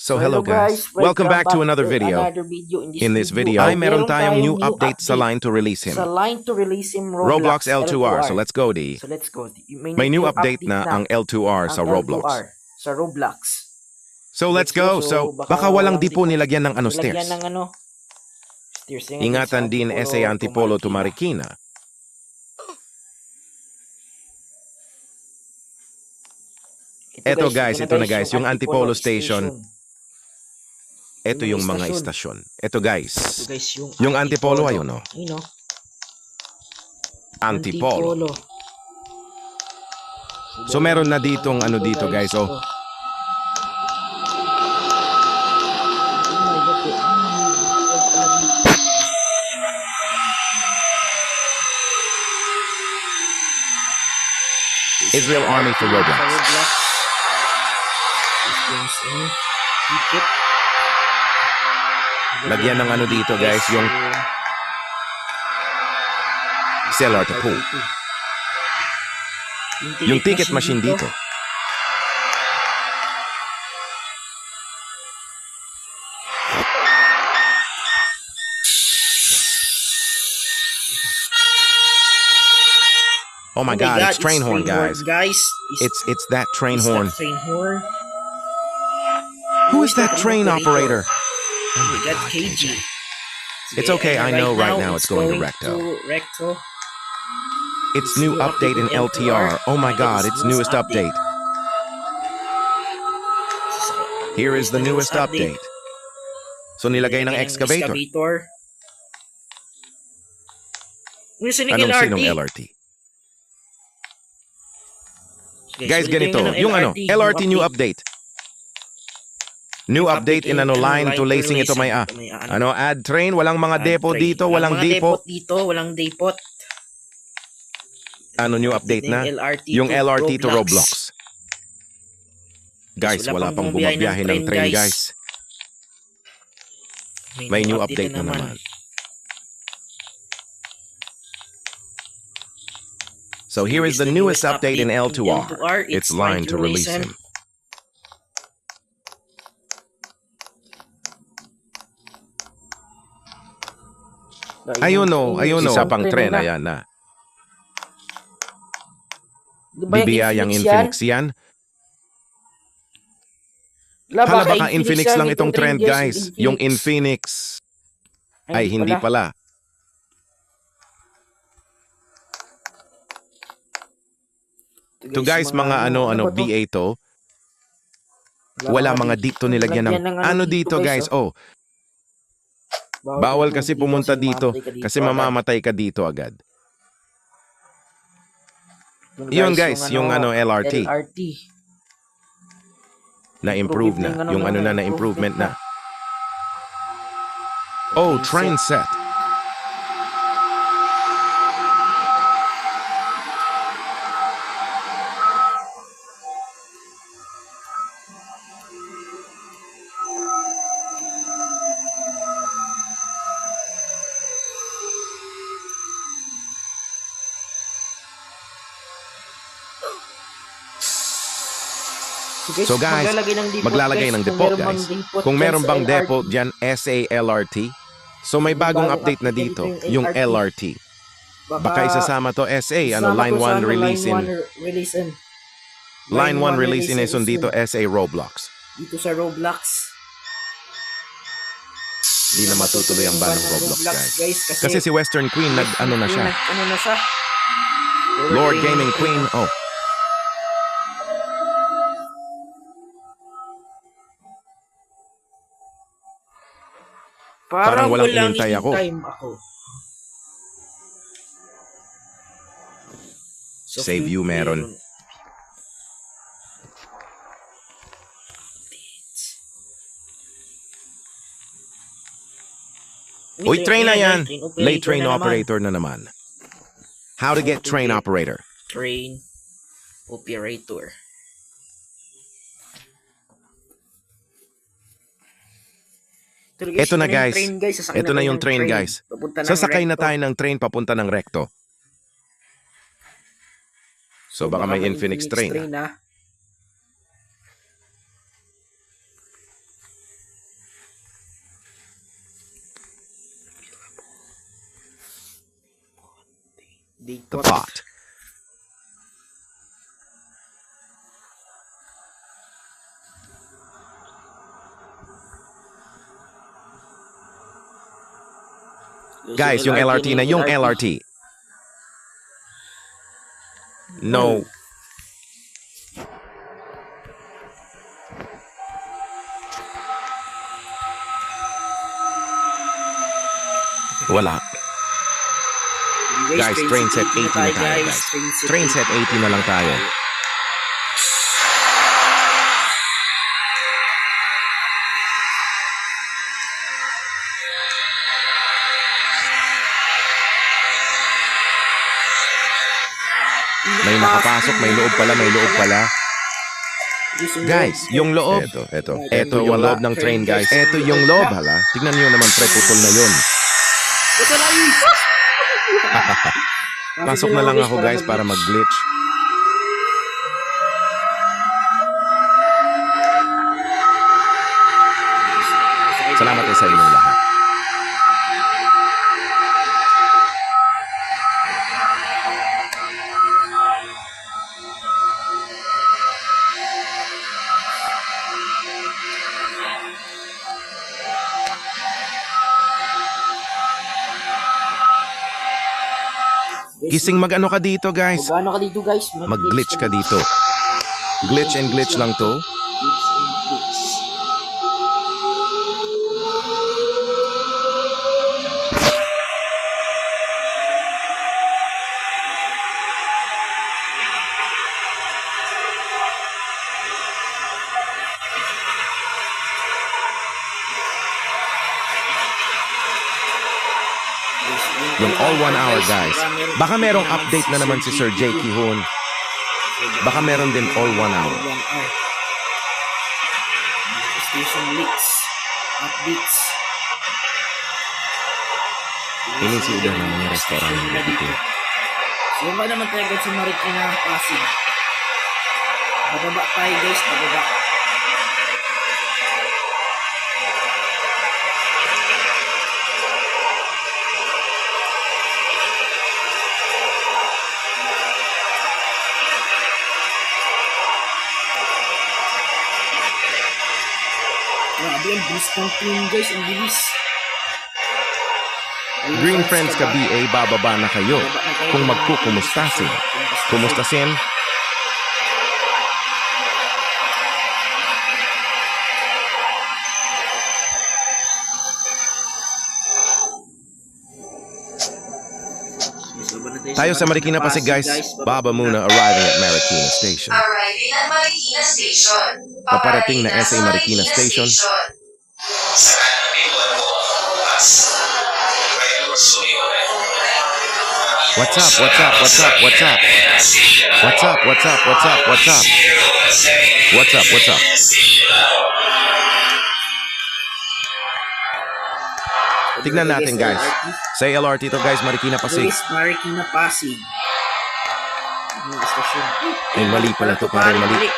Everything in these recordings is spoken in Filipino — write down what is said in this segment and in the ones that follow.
So hello guys, welcome back to another video. In this video ay meron tayong new update sa line to release him. Roblox L2R, so let's go di. May new update na ang L2R sa Roblox. So let's go. So baka walang di po nilagyan ng stairs. Ingatan din SA Antipolo to Marikina. Ito na guys, yung Antipolo Station. Ito yung mga istasyon. Ito guys, yung Antipolo ayun o. Antipolo. So meron na ditong dito guys oh. Israel Army for Roblox. Lagyan ng dito guys, yung seller to pool. Yung ticket machine dito. Oh my God, it's train horn, guys. It's that train horn. Who is that train operator? Oh my God, KJ. It's okay, I know right now it's going to Recto. It's new update in LTR. Oh my God, it's newest update. Here is the newest update. So nilagay ng excavator. Anong sinong LRT? Guys, ganito. Yung LRT new update. New update in line to lacing ito may add train, walang mga depot dito, walang depot. Walang depot. New update na? Yung LRT to Roblox. Guys, wala pang bumabiyahe ng train, guys. May new update na naman. So here is the newest update in L2R. It's line to release him. Ayun o. Isa pang tren, ayan na. Bibiyayang Infinix yan. Hala baka Infinix lang itong trend guys. Yung Infinix ay hindi pala. To guys, mga BA to. Wala mga dito nilagyan ng dito guys. Oh. Bawal kasi pumunta dito kasi mamamatay ka dito agad. Yun guys, yung LRT. Na-improve na. Yung na improvement na. Oh, train set. So guys, maglalagay ng depot guys. Kung meron bang depot dyan, SALRT. So may bagong update na dito, yung LRT. Baka isasama to SA, line 1 release in. Line 1 release in Eson dito, SA Roblox. Dito sa Roblox. Di na matutuloy ang banang Roblox guys. Kasi si Western Queen na siya. Lord Gaming Queen, oh. Parang walang inintay ako. Save you meron. Uy, train na yan. Late train operator na naman. How to get train operator? Train operator. Ito na guys. Ito na yung train guys. Sasakay na tayo ng train papunta ng Recto. So baka may Infinix train. the pot. Guys, yung LRT na, yung LRT. No. Wala. Guys, train set 80 na tayo, guys. Train set 80 na lang tayo. May nakapasok, may loob pala, may loob pala. Guys, yung loob. Ito yung loob ng train, guys. Ito yung loob, hala. Tignan niyo naman, pre-putol na yun. Pasok na lang ako, guys, para mag-glitch. Salamat sa inyong lahat. Gising mag-ano ka dito, guys? Mag-ano ka dito, guys? Mag-glitch ka dito. Glitch and glitch lang to. Glitch and glitch. Yung all 1 hour, guys. Baka merong update na naman si Sir Jakey Hoon. Baka meron din all 1 hour. Station leaks. Updates. Inisiudan ng mga restaurant dito. So, ba naman tayo guys sa Marikina, Pasig? Bababa tayo guys, bababa. Grabe ang bilis ng train guys, ang bilis. Green Friends ka BA, bababa na kayo. Kung magkukumustasin. Kumustasin? Tayo sa Marikina Pasig, guys. Baba muna arriving at Marikina Station. Arriving at Marikina Station. Paparating na SA Marikina Station. What's up? What's up? What's up? What's up? What's up? What's up? What's up? What's up? What's up? What's up? Tignan natin, guys. Sa LRT to, guys, Marikina Pasig. Guys, Marikina Pasig. Yung station. Ay, mali pala to, parang mali.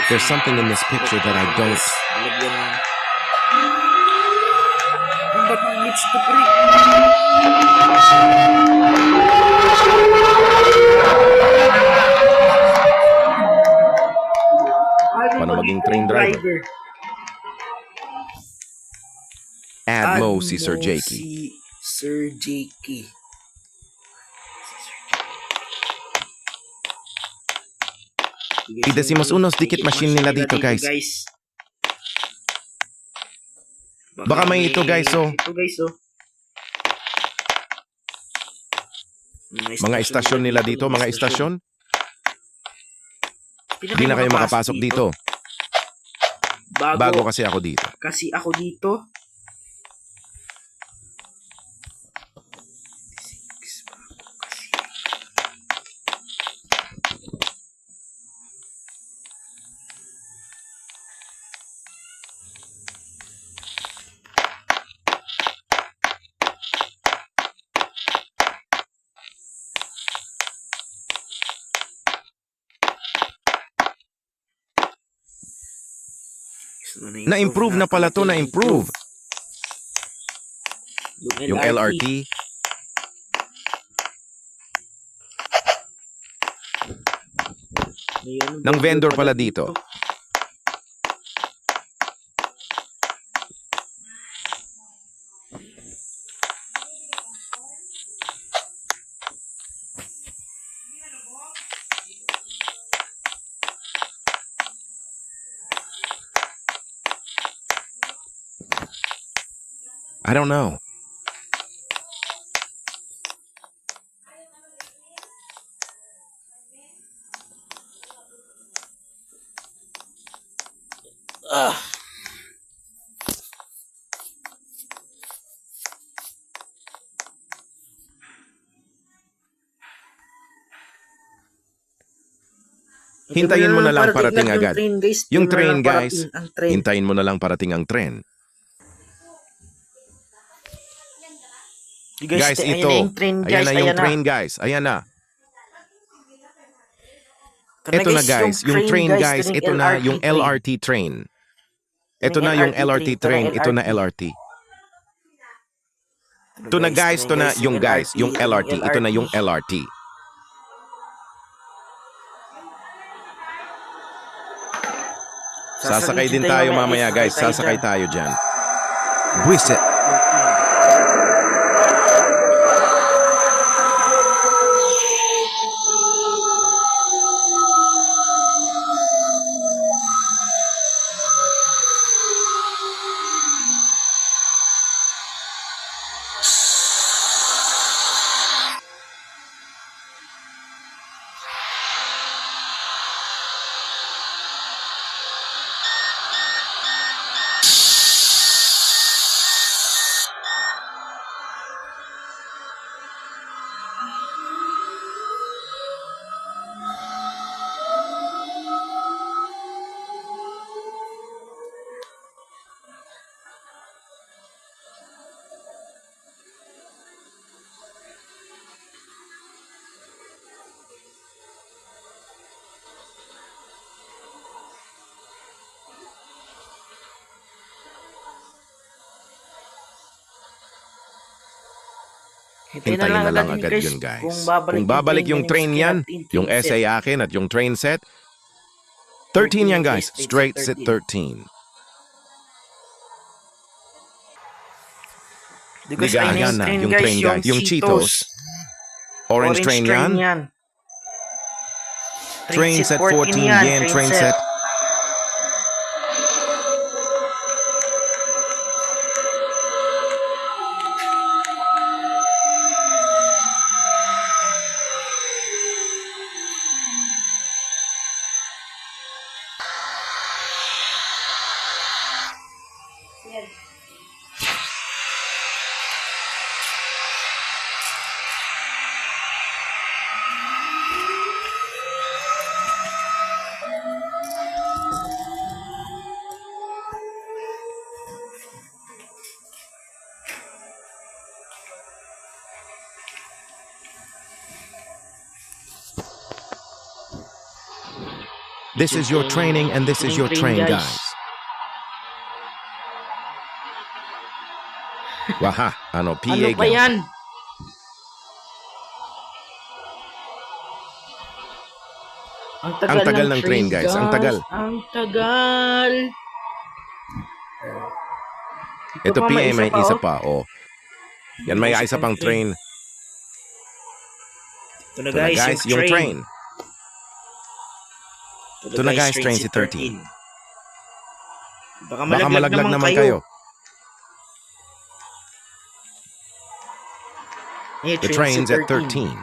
There's something in this picture that I don't... Lagyan ng... Ang ba't ng glitch to, pre? Paano maging train driver? Add mo si Sir Jakey. Si Sir Jakey. Idecimos unos dikit machine nila dito, guys. Baka may ito, guys, oh. Ito, guys, oh. Mga istasyon nila dito, mga istasyon. Hindi na kayo makapasok dito. Bago kasi ako dito. Kasi ako dito. Na-improve na pala to, na-improve. Yung LRT. Ng vendor pala dito. I don't know. Hintayin mo na lang parating agad. Yung train, guys. Hintayin mo na lang parating ang tren. Guys, ito. Ayan na yung train, guys. Ayan na. Ito na, guys. Yung train, guys. Ito na yung LRT train. Ito na yung LRT train. Ito na LRT. Ito na, guys. Ito na yung, guys. Yung LRT. Ito na yung LRT. Sasakay din tayo mamaya, guys. Sasakay tayo dyan. Buwisit. Hintayin na lang agad yun, guys. Kung babalik yung train yan, yung SA akin at yung train set, 13 yan, guys. Straight set 13. Ayan na, yung train, guys. Yung Cheetos. Orange train yan. Train set 14 yan, train set. This is your training and this is your train, guys. Waha, ano, PA Ano pa yan? Ang tagal ng train, guys. Ang tagal. Ang tagal. Ito PA may isa pa, oh. Yan may isa pang train. Ito na, Ito na, guys, yung train. Ito na, guys, train si 13. Baka Baka malaglag naman kayo. The train's at 13.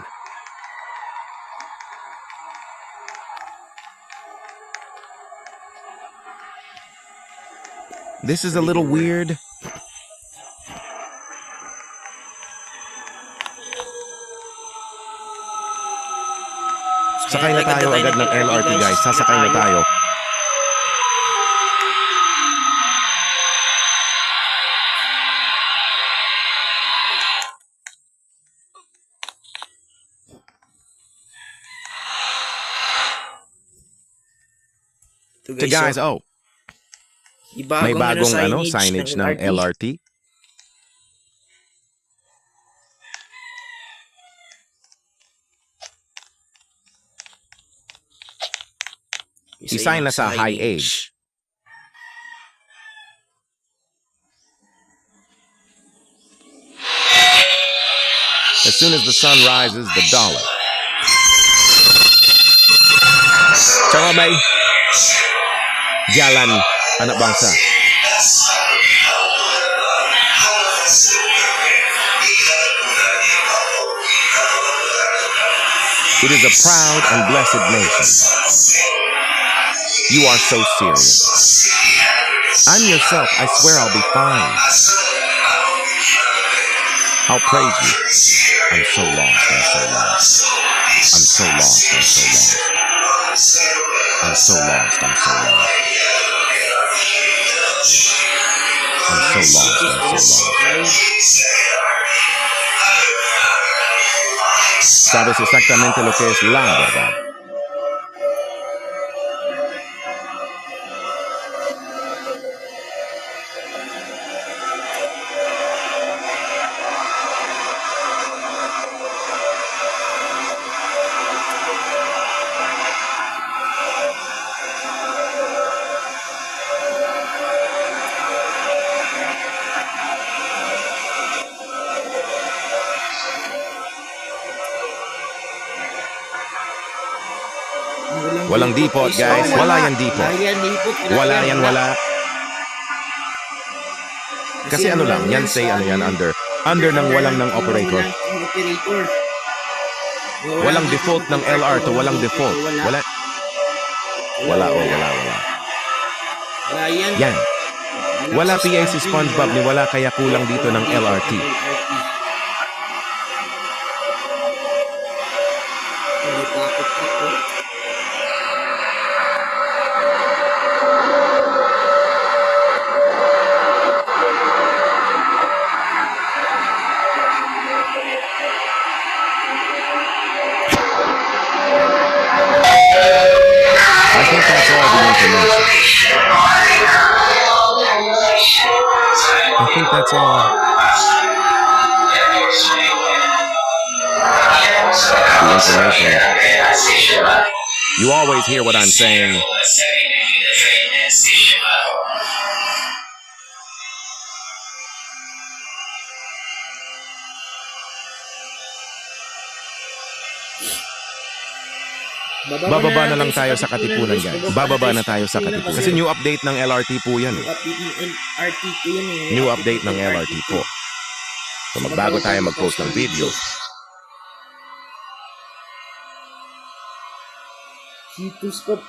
This is a little weird. Sakay na tayo agad ng LRT, guys. Sasakay na tayo. To guys, oh. May bagong signage ng LRT. Isign na sa high age. As soon as the sun rises, the dollar. Tsaka may jalan anak bangsa. It is a proud and blessed nation. You are so serious. I'm yourself. I swear I'll be fine. I'll praise you. I'm so lost. I'm so lost. I'm so lost. I'm so lost. I'm so lost. I'm so lost. I'm so lost. I'm so lost. Sabes exactamente lo que es la verdad. Walang depot, guys. Wala yan depot. Wala yan, wala. Kasi ano lang, yan say ano yan, under ng walang ng operator. Walang default ng LR to walang default. Wala. Wala. Yan. Wala PA si SpongeBob ni wala kaya kulang dito ng LRT. I think that's all the information. I think that's all. The information. You always hear what I'm saying. Bababa na lang tayo sa Katipunan, guys. Bababa na tayo sa Katipunan. Kasi new update ng LRT po yan. New update ng LRT po. So magbago tayo mag-post ng video.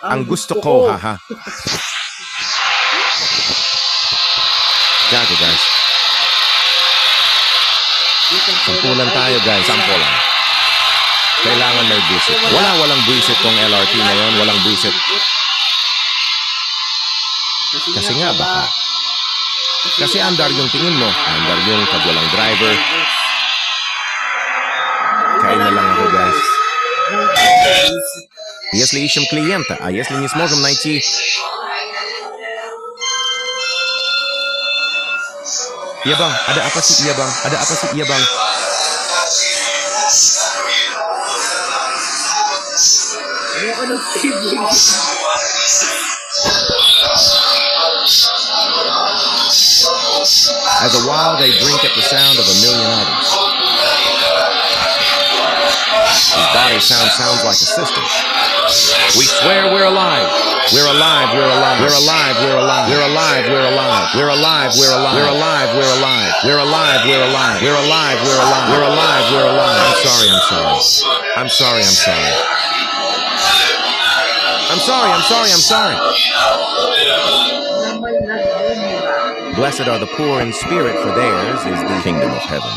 Ang gusto ko, haha. Gago, guys. Sampulan tayo, guys. Sampulan. Kailangan may visit. Walang visit tong LRT na yon. Walang visit. Kasi nga baka. Kasi andar yung tingin mo. Andar yung pag walang driver. Kain na lang ako, guys. Если ищем клиента, а если не сможем найти... Iya bang, ada apa sih iya bang? Ada apa sih iya bang? As a while they drink at the sound of a million others. His body sounds like a system. We swear we're alive. We're alive, we're alive. We're alive, we're alive. We're alive, we're alive. We're alive, we're alive. We're alive, we're alive. We're alive, we're alive. We're alive, we're alive. We're alive, we're alive. I'm sorry, I'm sorry. I'm sorry, I'm sorry. I'm sorry, I'm sorry, I'm sorry. Blessed are the poor in spirit, for theirs is the kingdom of heaven.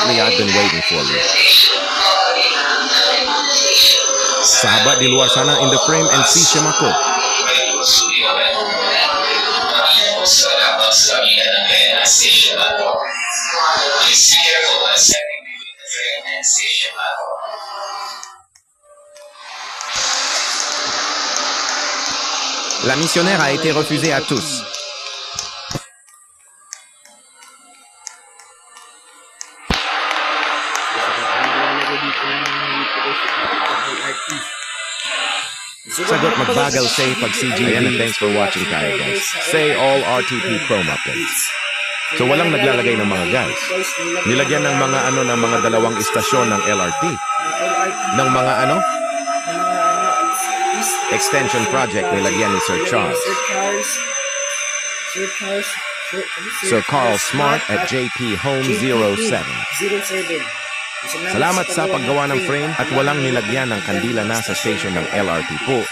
lately I've been waiting for you. Sahabat di luar sana in the frame and see Shimako. La missionnaire a été refusée à tous. Sagot magbagal say pag CG. Ayan, and thanks for watching tayo guys. Say all RTP Chrome updates. So walang naglalagay ng mga guys. Nilagyan ng mga ng mga dalawang istasyon ng LRT. Ng mga extension project nilagyan ni Sir Charles. Sir Carl Smart at JP Home 07. Salamat sa paggawa ng frame at walang nilagyan ng kandila na sa station ng LRT po.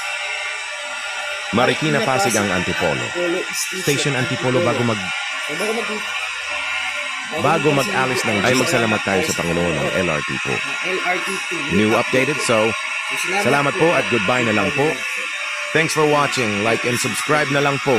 Marikina Pasig ang Antipolo. Station Antipolo bago mag-alis ng ay magsalamat tayo sa Panginoon ng LRT po. New updated, so salamat po at goodbye na lang po. Thanks for watching. Like and subscribe na lang po.